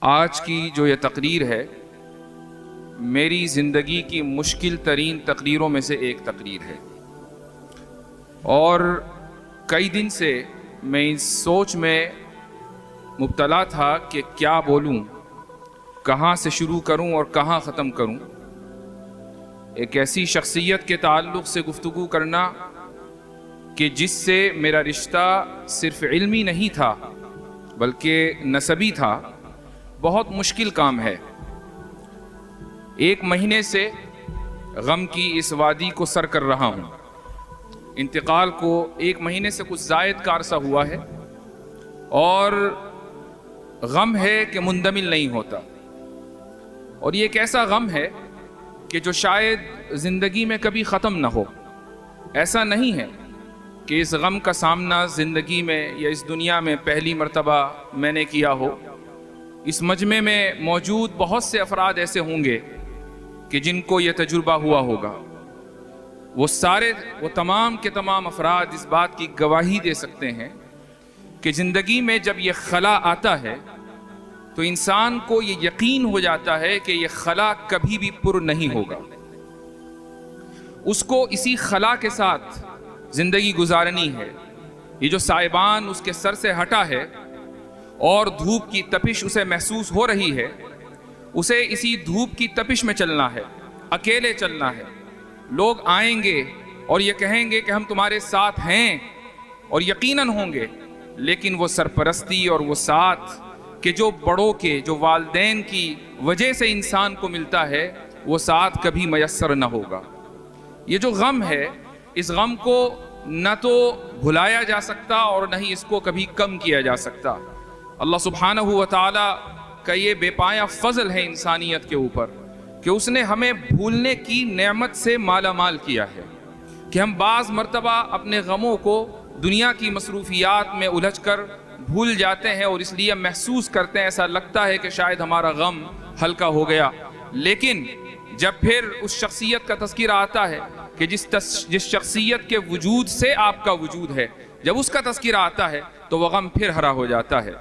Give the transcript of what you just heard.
آج کی جو یہ تقریر ہے میری زندگی کی مشکل ترین تقریروں میں سے ایک تقریر ہے، اور کئی دن سے میں اس سوچ میں مبتلا تھا کہ کیا بولوں، کہاں سے شروع کروں اور کہاں ختم کروں۔ ایک ایسی شخصیت کے تعلق سے گفتگو کرنا کہ جس سے میرا رشتہ صرف علمی نہیں تھا بلکہ نسبی تھا، بہت مشکل کام ہے۔ 1 مہینے سے غم کی اس وادی کو سر کر رہا ہوں۔ انتقال کو 1 مہینے سے کچھ زائد کا عرصہ ہوا ہے، اور غم ہے کہ مندمل نہیں ہوتا، اور یہ ایک ایسا غم ہے کہ جو شاید زندگی میں کبھی ختم نہ ہو۔ ایسا نہیں ہے کہ اس غم کا سامنا زندگی میں یا اس دنیا میں پہلی مرتبہ میں نے کیا ہو۔ اس مجمع میں موجود بہت سے افراد ایسے ہوں گے کہ جن کو یہ تجربہ ہوا ہوگا۔ وہ تمام کے تمام افراد اس بات کی گواہی دے سکتے ہیں کہ زندگی میں جب یہ خلا آتا ہے تو انسان کو یہ یقین ہو جاتا ہے کہ یہ خلا کبھی بھی پر نہیں ہوگا۔ اس کو اسی خلا کے ساتھ زندگی گزارنی ہے۔ یہ جو سائبان اس کے سر سے ہٹا ہے اور دھوپ کی تپش اسے محسوس ہو رہی ہے، اسے اسی دھوپ کی تپش میں چلنا ہے، اکیلے چلنا ہے۔ لوگ آئیں گے اور یہ کہیں گے کہ ہم تمہارے ساتھ ہیں، اور یقیناً ہوں گے، لیکن وہ سرپرستی اور وہ ساتھ کہ جو بڑوں کے، جو والدین کی وجہ سے انسان کو ملتا ہے، وہ ساتھ کبھی میسر نہ ہوگا۔ یہ جو غم ہے، اس غم کو نہ تو بھلایا جا سکتا اور نہ ہی اس کو کبھی کم کیا جا سکتا۔ اللہ سبحانہ و تعالی کا یہ بے پایا فضل ہے انسانیت کے اوپر کہ اس نے ہمیں بھولنے کی نعمت سے مالا مال کیا ہے، کہ ہم بعض مرتبہ اپنے غموں کو دنیا کی مصروفیات میں الجھ کر بھول جاتے ہیں، اور اس لیے محسوس کرتے ہیں، ایسا لگتا ہے کہ شاید ہمارا غم ہلکا ہو گیا۔ لیکن جب پھر اس شخصیت کا تذکرہ آتا ہے کہ جس شخصیت کے وجود سے آپ کا وجود ہے، جب اس کا تذکرہ آتا ہے تو وہ غم پھر ہرا ہو جاتا ہے۔